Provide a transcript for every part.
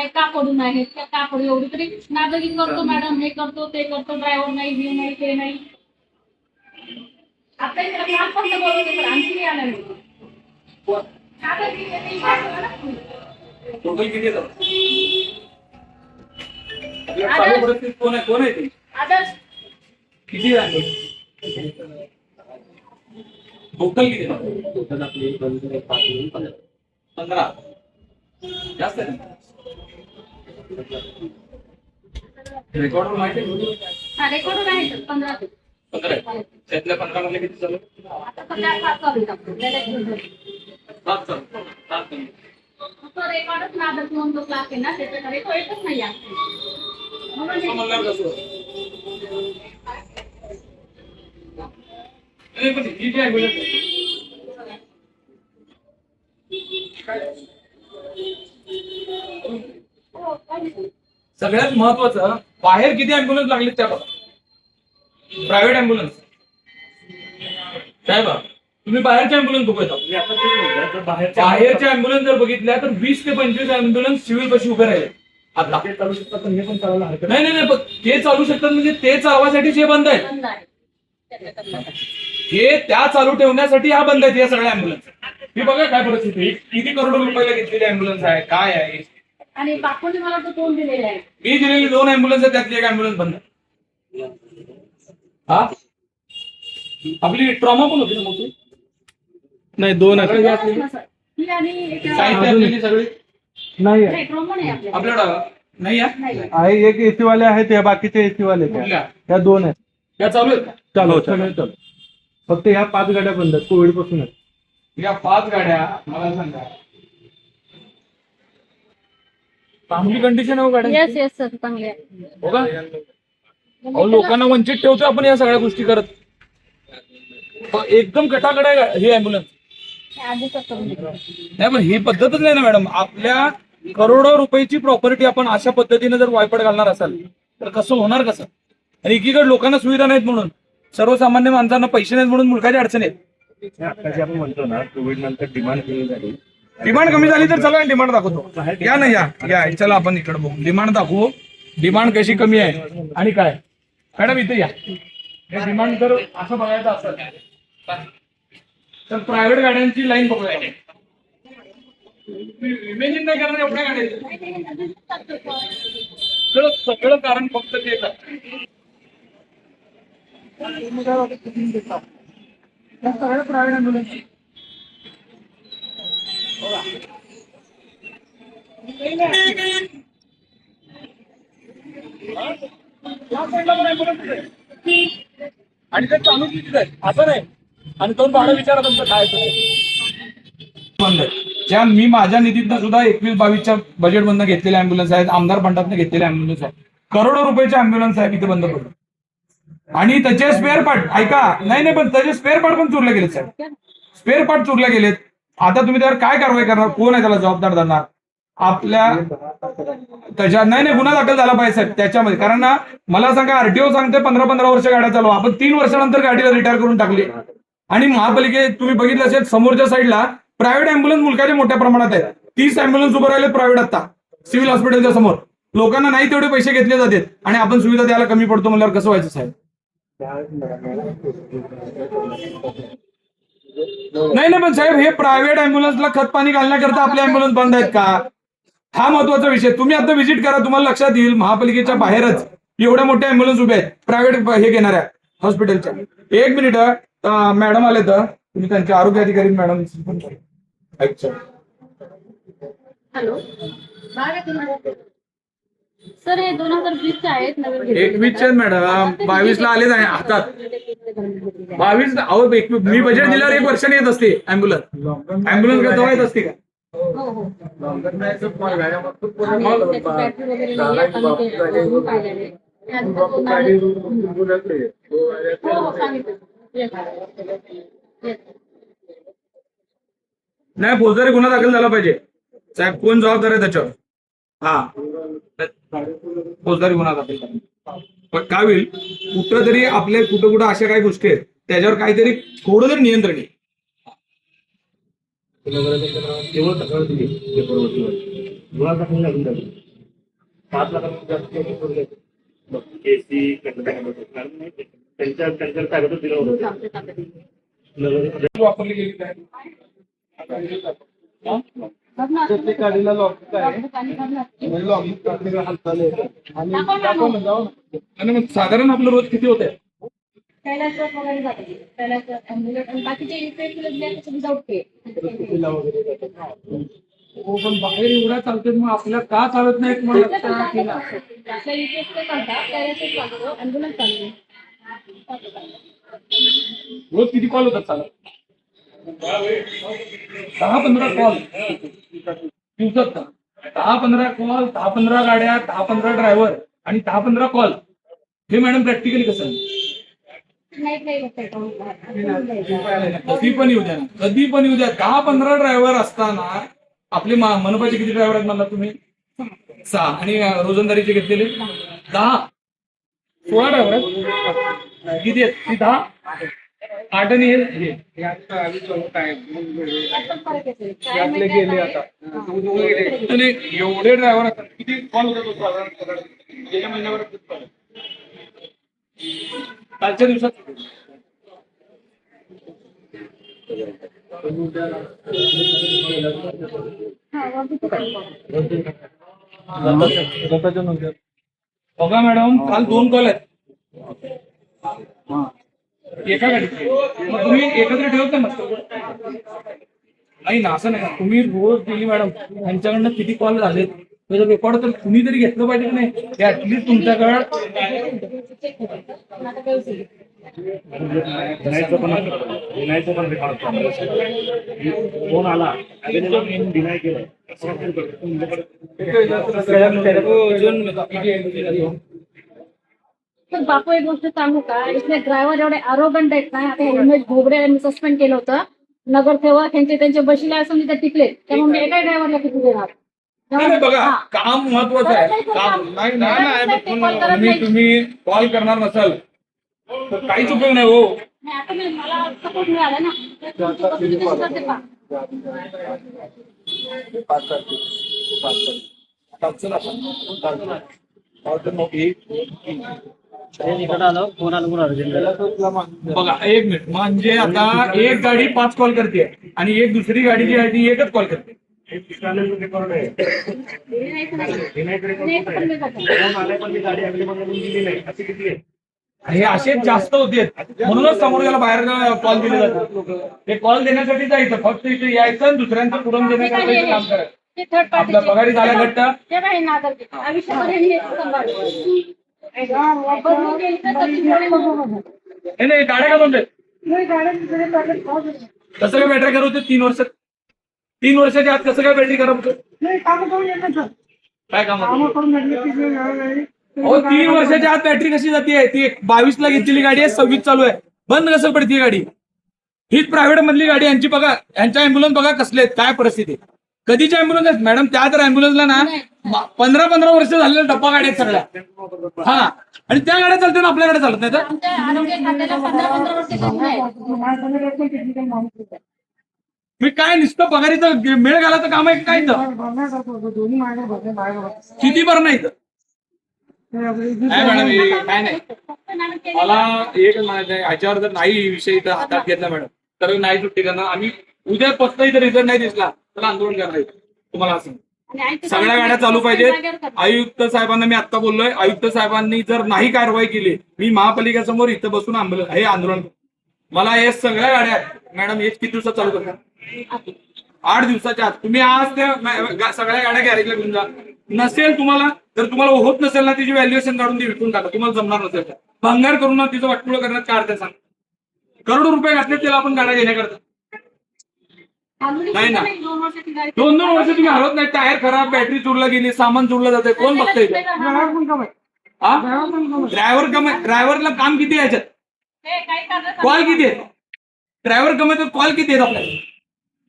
नाही, का पडून आहेत, का पडू, एवढी तरी नागरिक करतो मॅडम, हे करतो ते करतो, ड्रायव्हर नाही, हे नाही, ते नाही. आता इकडे क्लास पण बोलवते, पण आणखी नाही आला नाही. टोटल किती येतात? चालू परिस्थितीत कोण आहे ते? आदर्श किती आहे टोटल किती येतात? टोटल आपली 15. जास्त आहे. रेकॉर्डवर माहिती आहे? रेकॉर्ड आहे 15. 15 आहे. त्यातल्या 15 मध्ये किती चालू? आता सध्या 7 चालू आहे. 7 चालू. 7 चालू. तो रेकॉर्डच ना आदर्श म्हणून तो क्लास आहे ना, त्याच्याकडे तो येतच नाही आहे. असं म्हणल्यावर कसं? नाही, पण ही जी आहे बोलत सगळ्यात महत्वाचं, बाहेर किती अँब्युलन्स लागले त्या बघा. प्रायव्हेट अँब्युलन्स साहेब, तुम्ही बाहेरच्या अँब्युलन्स बघत बाहेरच्या अँब्युलन्स जर बघितल्या तर 20 ते 25 अँब्युलन्स सिव्हिल पाशी उभे राहिले. आता ते चालू शकतात, पण हे पण चालवलं हरकत नाही नाही पण ते चालू शकतात म्हणजे ते चालवासाठी जे बंद आहे, बंद आहे. हे त्या चालू ठेवण्यासाठी हा बंद आहेत या सगळ्या अँब्युलन्स. ही बघा काय परिस्थिती, किती करोड रुपयाला घेतलेली अँब्युलन्स आहे, काय आहे. आणि बापूंनी मला तो दोन दिलेले आहे. मी दिलेली 2 अँब्युलन्स आहे, त्यातली एक अँब्युलन्स बंद आहे. हा आपली ट्रॉमा पण होती ना मोठी? नाही, 2 ही आणि साहित्य आपली सगळी नाही नाही, ट्रोमा नाही आपल्याकडे. आपल्याकडं नाही आहे. नाही. आहे. एक एसी वाले आहेत, या बाकीचे एसी वाले कुठल्या? त्या 2 आहेत. या चालू आहेत का? चालू सगळे चालू. फक्त ह्या 5 गाड्या बंद आहेत कोविड पासून. या 5 गाड्या मला सांगा, चांगली कंडिशन आहे गाड्या? येस येस सर, चांगले आहे. हो का? अहो, लोकांना वंचित ठेवतोय आपण या सगळ्या गोष्टी करत. एकदम कटाकट आहे ही अँब्युलन्स. आधीच करून दिलं. नाही पण ही पद्धतच नाही ना मॅडम. आपल्या करोडो रुपयाची प्रॉपर्टी आपण अशा पद्धतीने जर वायपट घालणार असाल तर कसं होणार कसं? आणि एकीकडे लोकांना सुविधा नाहीत म्हणून, सर्वसामान्य माणसांना पैसे नाहीत म्हणून मुलकाची अडचण आहे. आता जे आपण म्हणतो ना, कोविड नंतर डिमांड कमी झाली. डिमांड कमी झाली तर चला डिमांड दाखवतो. या ना या चला आपण इकडे बघू, डिमांड दाखवू. डिमांड कशी कमी आहे आणि काय. मॅडम इथे या. डिमांड जर असं बघायचं असेल तर प्रायव्हेट गाड्यांची लाईन बघूया. इमेजिन नाही करणार एवढ्या गाड्या. सगळं कारण फक्त तेच आहे. सगळं प्रायव्हेट ॲम्ब्युलन्स आणि ते चालू किती आहे असं नाही. आणि तो भाडं विचारा तुमचं काय बंद आहे. ज्या मी माझ्या निधीतनं सुद्धा 21-22च्या बजेट मधनं घेतलेले अँब्युलन्स आहेत, आमदार फंडातनं घेतलेले अँब्युलन्स आहेत, करोडो रुपयाचे अँब्युलन्स आहेत इथे बंद पडले. आणि त्याचे स्पेअर पार्ट ऐका, नाही पण त्याचे स्पेअर पार्ट पण चोरले गेलेत साहेब. स्पेअर पार्ट चोरले गेलेत. आता तुम्ही त्यावर काय कारवाई करणार? कोण आहे त्याला जबाबदार धरणार? आपल्या त्याच्या नाही गुन्हा दाखल झाला पाहिजे साहेब त्याच्यामध्ये. कारण ना मला सांगा, आरटीओ सांगते 15-15 वर्ष गाड्या चालवा, आपण 3 वर्षानंतर गाडीला रिटायर करून टाकली. आणि महापालिकेत तुम्ही बघितलं असेल समोरच्या साईडला प्रायव्हेट अँब्युलन्स मुलकाचे मोठ्या प्रमाणात आहेत. 30 अँब्युलन्स उभं राहिले प्रायव्हेट आता सिव्हिल हॉस्पिटलच्या समोर. लोकांना नाही तेवढे पैसे घेतले जातात आणि आपण सुविधा द्यायला कमी पडतो म्हणल्यावर कसं व्हायचं साहेब? नाही पण साहेब, हे प्रायव्हेट अँब्युलन्सला खत पाणी घालण्याकरता आपले अँब्युलन्स बंद आहेत का? हा महत्वाचा विषय. तुम्ही आता व्हिजिट करा, तुम्हाला लक्षात येईल महापालिकेच्या बाहेरच एवढ्या मोठ्या अँब्युलन्स उभे आहेत प्रायव्हेट हे घेणाऱ्या हॉस्पिटलच्या. 1 मिनिट, मॅडम आले तर तुम्ही त्यांचे आरोग्य अधिकारी मॅडम. हॅलो सर, हे 2020 आहेत नवीन. 21 मॅडम, 22ला आले नाही हातात. 22 अहो मी बजेट दिल्यावर 1 वर्षाने येत असते अँब्युलन्स. अँब्युलन्स का येत असते का? हो हो. बॅटरी वगैरे नाही आहे, आम्ही ते बघून पाहिलेले. हो सांगितलं. नाही, फौजदारी गुन्हा दाखल झाला पाहिजे साहेब. कोण जबाबदार आहे त्याच्यावर? हा, फौजदारी गुन्हा दाखल करा. पण काय होईल, कुठं तरी आपल्या कुठं अशा काही गोष्टी आहेत त्याच्यावर काहीतरी थोडं तरी नियंत्रण आहे. केवळ तक्रार दिली पेपरवरती गुन्हा दाखल नाही. 5 लाखांमध्ये जास्त कमी करू देतो. एसी त्यांच्या कागद दिलं होतं. वापरली गेली काय हा? प्रत्येक गाडीला लॉक आहे म्हणजे लॉक हालचाल आणि मग साधारण आपलं रोज किती होते? कैलासवास वगैरे जाते. कैलासवास, ॲम्ब्युलन्स आणि बाकीचे इथे विदाउट पे. हो पण बाहेर एवढा चालते मग आपल्याला का चालत नाही मला आपल्या इथे ते चालतात, कैलासवास चालतो, ॲम्ब्युलन्स चालते. रोज किती कॉल होतात चालत? 10-15 कॉल दिवसात का? 10-15 कॉल, 10-15 गाड्या, 10-15 ड्रायव्हर आणि 10-15 कॉल. हे मॅडम प्रॅक्टिकली कसं कधी पण येऊ द्या, कधी पण येऊ द्या. 10-15 ड्रायव्हर असताना आपले मनपाचे किती ड्रायव्हर आहेत म्हणला तुम्ही? 6 आणि रोजंदारीचे घेतलेले 10-16 ड्रायव्हर आहेत. किती आहेत? ती 10 8 आणि हे गेले आता. एवढे ड्रायव्हर असतात किती कॉल होतात गेल्या महिन्यावर कालच्या दिवसात बघा मॅडम काल 2 कॉल आहेत एका गाडीचे. मग तुम्ही एकत्र ठेवत नाही ना असं नाही. तुम्ही रोज गेली मॅडम त्यांच्याकडनं किती कॉल झाले त्याचं रेकॉर्ड तर तुम्ही तरी घेतलं पाहिजे की नाही. ऍटलीस्ट तुमच्याकडं फोन आला डिनाय केलं. तर बापू एक गोष्ट सांगू का, इथले ड्रायव्हर एवढे आरोगंट आहेत ना. आता उमेश घोबडे यांनी सस्पेंड केलं होतं. नगरसेवक त्यांचे बशीला असून तिथे टिकले, त्यामुळे मी एका ड्रायव्हरला किती देणार? बघा काम महत्वाचं आहे. काम नाही तुम्ही कॉल करणार नसाल तर काहीच उपयोग नाही हो. आता मला सपोर्ट मिळाला ना. बघा 1 मिनिट म्हणजे आता एक गाडी 5 कॉल करते आणि एक दुसरी गाडी जी आहे ती एकच कॉल करते. हे असेच जास्त होते म्हणूनच समोरच्याला बाहेर कॉल दिले जातात. हे कॉल देण्यासाठी जायचं फक्त इथे यायचं आणि दुसऱ्यांचं पुरवून देण्यासाठी काम करायचं. आपल्या पगारी झाल्या घट्ट नाही गाड्या का बंद कसं काय बॅटरी करत होते 3 वर्षाच्या आत कसं काय बॅटरी करत होते काय काम हो 3 वर्षाच्या आत बॅटरी कशी जाते? ती 22 ला घेतलेली गाडी आहे 26 चालू आहे बंद कसं पडते गाडी? हीच प्रायव्हेट मधली गाडी यांची बघा यांच्या अँब्युलन्स बघा कसले आहेत काय परिस्थिती. कधीच्या अँब्युलन्स आहेत मॅडम? त्या तर अँब्युलन्सला ना 15 वर्ष झालेल्या डब्बा गाड्या आहेत सगळ्या. हा आणि त्या गाड्या चालतात ना आपल्याकडे चालत नाही तर आरोग्य खात्याला 15 वर्ष मी काय नुसतं पगारीचं मेळ घालायचं काम आहे काय किती बरं नाही मॅडम काय नाही. मला एक ह्याच्यावर जर नाही विषय इथं हातात घेतला मॅडम तर नाही सुट्टी करणार. आम्ही उद्या फक्त इथं रिझल्ट नाही दिसला तर आंदोलन करणार तुम्हाला असं. सगळ्या गाड्या चालू पाहिजेत. आयुक्त साहेबांना मी आता बोललोय आयुक्त साहेबांनी जर नाही कारवाई केली मी महापालिकेसमोर इथं बसून हे आंदोलन. मला हे सगळ्या गाड्या मॅडम हेच किती दिवसात चालू करणार? 8 दिवसाच्या आत. तुम्ही आज त्या सगळ्या गाड्या गॅरेजला घेऊन जा. नसेल तुम्हाला जर तुम्हाला होत नसेल ना तिची व्हॅल्युएशन काढून ती विकून टाका. तुम्हाला जमणार नसेल तर भंगार करून ना तिचं वाटपुळ करण्यात काय अर्थ सांग. करोडो रुपये घातले त्याला आपण गाड्या घेण्याकरता नाही ना. 2-2 वर्ष तुम्ही हरवत नाही. टायर खराब बॅटरी चुरला गेली सामान चुरलं जाते कोण बघतंय? ड्रायव्हरला काम किती आहे याच्यात? कॉल किती आहेत? ड्रायव्हर कमी तर कॉल किती आहेत आपल्याला?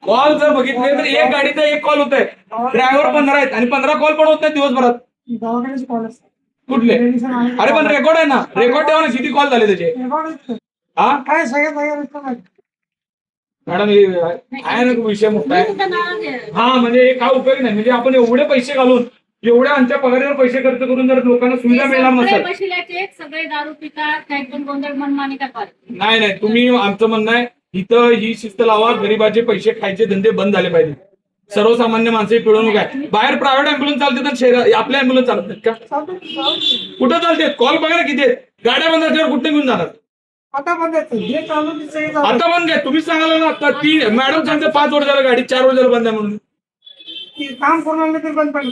कॉल जर बघितले तर एक गाडीचा 1 कॉल होत आहे. ड्रायव्हर 15 आहेत आणि 15 कॉल पण होत नाही दिवसभरात. कुठले? अरे पण रेकॉर्ड आहे ना. रेकॉर्ड ठेवा ना किती कॉल झाले त्याचे. हा काय मॅडम आहे ना विषय मोठा आहे. हा म्हणजे काय उपयोग नाही म्हणजे आपण एवढे पैसे घालून एवढ्या आमच्या पगारावर पैसे खर्च करून जर लोकांना सुविधा मिळणार सगळे नसेल, बशिल्याचे सगळे दारू पितात, काही पण गोंधळ मनमानी करतात. नाही तुम्ही, आमचं म्हणणं आहे इथं ही शिस्त लावा, गरीबाचे पैसे खायचे धंदे बंद झाले पाहिजे. सर्वसामान्य माणसं पिळवणूक आहे. बाहेर प्रायव्हेट अँब्युलन्स चालते तर शहरात आपल्या अँब्युलन्स चालत नाहीत का? कुठं चालते? कॉल बघा ना किती आहेत. गाड्या बंद असल्यावर कुठे घेऊन जाणार? आता बंद आहे. जे चालू दिसतंय चालू. आता बंद आहे. तुम्ही सांगाल ना आता ती मॅडम सांगते 5 वर्ष झालं गाडी, 4 वर्ष झालं बंद आहे म्हणून. की काम करून आणलं तरी बंद पडलं.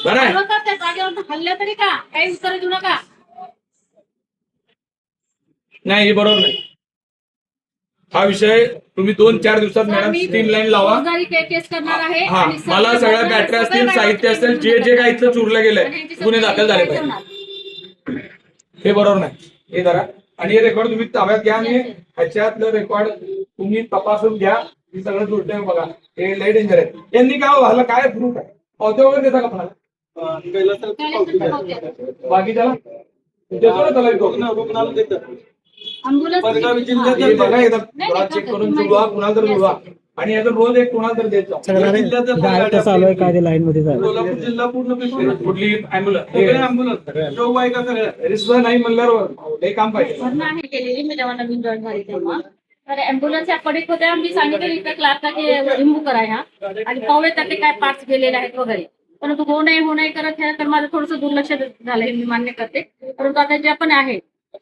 बरं आहे. बरोबर, त्या जागेवर हल्ल्या तरी का काही उत्तर देऊ नका. नाही हे बरोबर नाही. हा विषय तुम्ही 2-4 दिवसात मॅडम स्ट्रीम लाईन लावा. फौजदारी केस करणार आहे हा, आणि मला सगळ्या बॅटऱ्या असतील, साहित्य असेल, जे काही इथलं चोरलं गेलंय गुन्हे दाखल झाले पाहिजे. हे बरोबर नाही. हे धरा आणि हे रेकॉर्ड तुम्ही ताब्यात घ्या आणि ह्याच्यातलं रेकॉर्ड तुम्ही तपासून घ्या. हे सगळं जुळतंय बघा. हे लय डेंजर आहे. यांनी काय व्हायला काय प्रूफ आहे? पावते वगैरे देता का मला? बाकी त्याला देतो ना त्याला रुग्णाला देतात. हे बघा एकदा थोडा चेक करून जुळवा, कुणाला तर जुळवा आणि याचा रोज एक कुणाला तर देत जा. चालू आहे काय लाईन मध्ये कोल्हापूर जिल्हा पूर्ण कुठली ॲम्ब्युलन्स नाही म्हणल्यावर हे काम पाहिजे. भरणं आहे केलेली मी जेव्हा नवीन जॉईन झाली तेव्हा. तर अँब्युलन्स या पडीक होत्या, मी सांगितलं इथं क्लासला की रिमूव्ह करा ह्या आणि पावले त्याचे काय पार्ट्स गेलेले आहेत वगैरे, परंतु हो नाही करत ह्या, तर माझं थोडंसं दुर्लक्ष झालंय, मी मान्य करते. परंतु आता जे पण आहे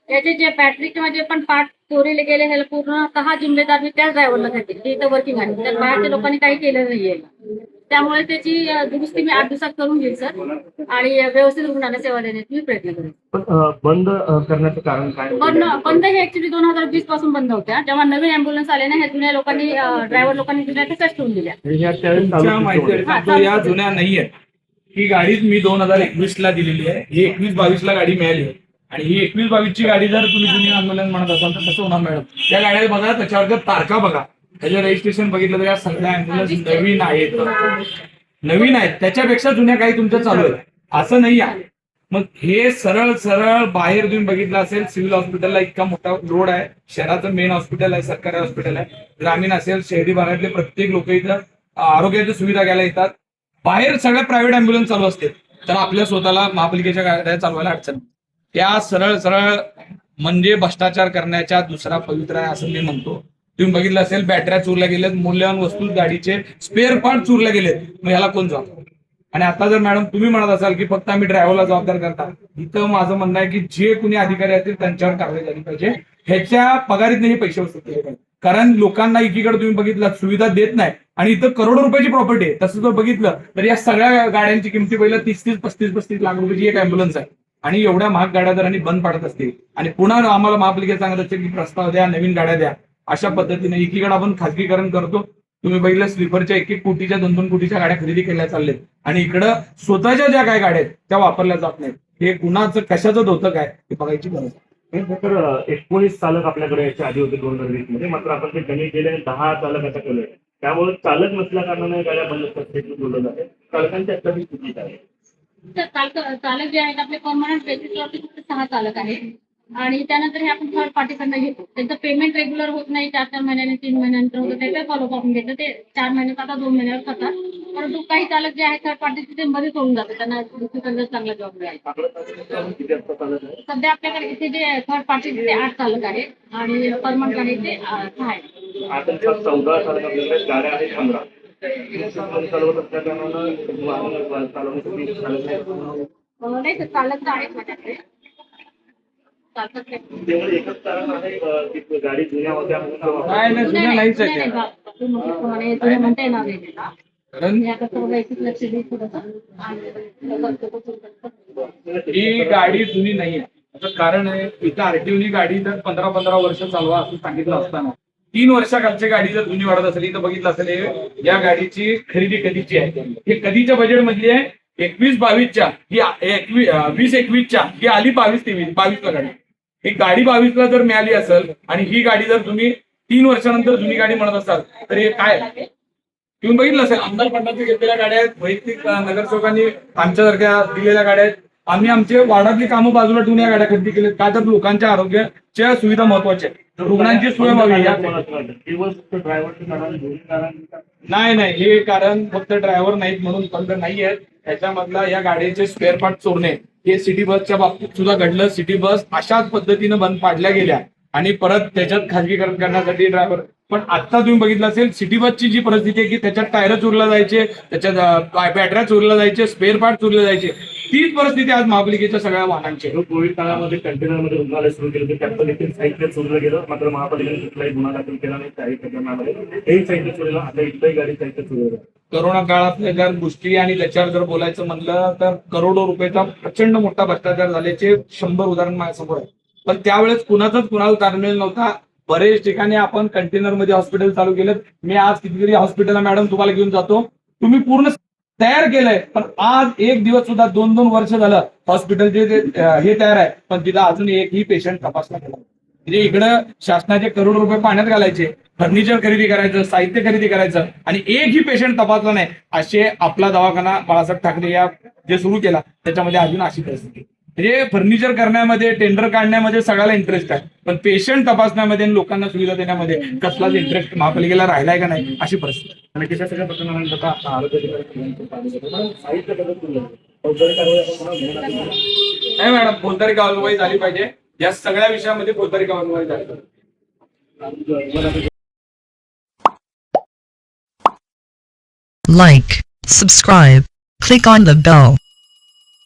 त्याचे जे बॅटरी किंवा जे पण पार्ट चोरीले गेले हे पूर्णतः जिम्मेदार मी त्याच ड्रायव्हरला घेते, ते इथं वर्किंग आहे. तर बाहेरच्या लोकांनी काही केलं नाहीये. त्यामुळे त्याची दुरुस्ती मी 8 दिवसात करून घेईल सर आणि व्यवस्थित रुग्णांना सेवा देण्याचा मी प्रयत्न करेन. बंद करण्याचं कारण काय? बंद हे ऍक्च्युली 2020 पासून बंद होत्या. जेव्हा नवीन अँब्युलन्स आले ना, ह्या जुन्या लोकांनी ड्रायव्हर लोकांनी जुन्या तशाच ठेवून दिल्या. तुमच्या माहिती सांगतो, या जुन्या नाहीये. ही गाडीच मी 2021 ला दिलेली आहे. ही 21-22 ला गाडी मिळाली आहे आणि ही 21-22 ची गाडी जर तुम्ही जुनी अँब्युलन्स म्हणत असाल तर कसं होणार मॅडम? त्या गाड्या बघा, त्याच्यावर तारखा बघा, त्याचं रजिस्ट्रेशन बघितलं तर या सगळ्या अँब्युलन्स नवीन आहेत. त्याच्यापेक्षा जुन्या काही तुमच्या चालू आहेत असं नाही आहे. मग हे सरळ बाहेर तुम्ही बघितलं असेल, सिव्हिल हॉस्पिटलला इतका मोठा रोड आहे, शहराचं मेन हॉस्पिटल आहे, सरकारी हॉस्पिटल आहे. ग्रामीण असेल, शहरी भागातले प्रत्येक लोक इथं आरोग्याची सुविधा घ्यायला येतात. बाहेर सगळ्या प्रायव्हेट अँब्युलन्स चालू असते, तर आपल्या स्वतःला महापालिकेच्या गाड्या चालवायला अडचण. त्या सरळ म्हणजे भ्रष्टाचार करण्याच्या दुसरा पवित्र आहे असं मी म्हणतो. तुम्ही बघितलं असेल, बॅटऱ्या चोरल्या गेल्यात, मूल्यवान वस्तू, गाडीचे स्पेअर पार्ट चोरले गेलेत. मग ह्याला कोण जबाबदार? आणि आता जर मॅडम तुम्ही म्हणत असाल की फक्त आम्ही ड्रायव्हरला जबाबदार करता, इथं माझं म्हणणं आहे की जे कुणी अधिकारी असतील त्यांच्यावर कारवाई झाली पाहिजे. ह्याच्या पगारीतने हे पैसे वसूल केले पाहिजे. कारण लोकांना एकीकडे तुम्ही बघितलं सुविधा देत नाही आणि इथं करोडो रुपयाची प्रॉपर्टी आहे. तसं जर बघितलं तर या सगळ्या गाड्यांची किमती पहिलं 30-30, 35-35 लाख रुपयाची एक अँब्युलन्स आहे आणि एवढ्या महाग गाड्या जर आणि बंद पडत असतील आणि पुन्हा आम्हाला महापालिका सांगत असते की प्रस्ताव द्या, नवीन गाड्या द्या, अशा पद्धतीने एकीकडे आपण खासगीकरण करतो. तुम्ही बघितलं स्लीपरच्या 1-1 कोटीच्या 2-2 कोटीच्या गाड्या खरेदी केल्या चाललेत आणि इकडं स्वतःच्या ज्या काय गाड्या आहेत त्या वापरल्या जात नाहीत. हे कुणाचं कशाचं धोतक आहे हे बघायची गरज आहे. तर 19 चालक आपल्याकडे याच्या आधी होते 2020 मध्ये, मात्र आपण ते कमी केले, 10 चालक आता केले. त्यामुळे चालक नसल्या कारणाने गाड्या बंद असतात बोललं जाते. चालकांच्या कधी चुकीच आहे. चालक जे आहेत आपले परमनंट बेसिसवरती फक्त 6 चालक आहेत आणि त्यानंतर हे आपण थर्ड पार्टीकडनं घेतो. त्यांचं पेमेंट रेग्युलर होत नाही, 4-4 महिन्याने 3 महिन्यानंतर होतं, त्याचा फॉलोअप आपण घेतो. ते 4 महिन्यात आता 2 महिन्यावर खातात. परंतु काही चालक जे आहेत थर्ड पार्टीचे ते मध्ये सोडून जातात, त्यांना दुसरीकडे चांगला जॉब मिळाला. सध्या आपल्याकडे इथे जे थर्ड पार्टीचे 8 चालक आहेत आणि परमनंट आहे ते 6 आहेत. आता 14 चालक आपल्याकडे, गाड्या आहेत 15. चालवत असल्या कारणानं नाही तर चालक तर आहेत माझ्याकडे. एकच कारण आहे की गाडी जुन्या होत्या नाही, जुन्या नाहीच आहे त्या. म्हणता येणार नाही त्याला. कारण लक्ष देत थोडंसं ही गाडी जुनी नाहीये. असं कारण आहे, इथं आरटीओनी गाडी जर 15-15 वर्ष चालवा असं सांगितलं असताना 3 वर्षाखालची गाडी जर जुनी वाढत असेल, इथं बघितलं असेल हे या गाडीची खरेदी कधीची आहे, हे कधीच्या बजेट मधली आहे? 21-22च्या, ही 20-21च्या, ही आली 22-23 ला गाडी. ही गाडी 22 ला जर मिळाली असेल आणि ही गाडी जर तुम्ही 3 वर्षानंतर जुनी गाडी म्हणत असाल तर हे काय? तुम्ही बघितलं असेल, आमदार फंडाचे घेतलेल्या गाड्या आहेत, वैयक्तिक नगरसेवकांनी आमच्यासारख्या दिलेल्या गाड्या आहेत. आम्ही आमचे वार्डातली कामं बाजूला ठेवून या गाड्या खरेदी केल्या. का तर लोकांच्या आरोग्याच्या सुविधा महत्वाच्या आहेत, रुग्णांची सोय व्हावी. नाही, हे कारण फक्त ड्रायव्हर नाहीत म्हणून फक्त नाही आहेत. त्याच्यामधला या गाडीचे स्पेअर पार्ट चोरणे हे सिटी बसच्या बाबतीत सुद्धा घडलं. सिटी बस अशाच पद्धतीनं बंद पाडल्या गेल्या आणि परत त्याच्यात खाजगीकरण करण्यासाठी ड्रायव्हर. पण आता तुम्ही बघितलं असेल सिटी बसची जी परिस्थिती आहे की त्याच्यात टायर चोरला जायचे, त्याच्यात बॅटऱ्या चोरल्या जायचे, स्पेअर पार्ट चोरले जायचे. तीच परिस्थिती आज महापालिकेच्या सगळ्या वाहनांची आहे. कोविड काळामध्ये कंटेनरमध्ये रुग्णालय सुरू केलं होतं, त्यात पण देखील साहित्य चोरलं गेलं. मात्र महापालिकेने कुठलाही गुन्हा दाखल केला नाही. त्याही प्रकरणामध्ये हेही साहित्य चोरलं. आता इथलंही गाडी साहित्य चोरलं. करोना काळातल्या जर गोष्टी आणि त्याच्यावर जर बोलायचं म्हणलं तर करोडो रुपयाचा प्रचंड मोठा भ्रष्टाचार झाल्याचे 100 उदाहरण माझ्यासमोर आहे. पण त्यावेळेस कुणाचाच कुणाला ताळमेळ नव्हता. बरेच ठिकाणी आपण कंटेनरमध्ये हॉस्पिटल चालू केलं. मी आज कितीतरी हॉस्पिटलला मॅडम तुम्हाला घेऊन जातो, तुम्ही पूर्ण तयार केलंय, पण आज एक दिवस सुद्धा 2-2 वर्ष झालं हॉस्पिटलचे हे तयार आहे, पण तिथं अजून एकही पेशंट तपासला गेला. म्हणजे इकडं शासनाचे करोड रुपये पाण्यात घालायचे, फर्निचर खरेदी करायचं, साहित्य खरेदी करायचं आणि एकही पेशंट तपासला नाही. असे आपला दवाखाना बाळासाहेब ठाकरे या जे सुरू केला त्याच्यामध्ये अजून अशी परिस्थिती. म्हणजे फर्निचर करण्यामध्ये, टेंडर काढण्यामध्ये सगळ्याला इंटरेस्ट आहे, पण पेशंट तपासण्यामध्ये आणि लोकांना सुविधा देण्यामध्ये कसलाच इंटरेस्ट महापालिकेला राहिलाय का नाही अशी परिस्थिती. आणि त्याच्या सगळ्या प्रकरणानंतर आता आरोग्य अधिकारी साहित्य पद्धत फौजदारी कारवाई आपण पुन्हा घेऊन आलेली आहे. नाही मॅडम, फौजदारी कारवाई झाली पाहिजे. या सगळ्या विषयामध्ये फौजदारी कारवाई झाली पाहिजे. Like, subscribe, click on the bell.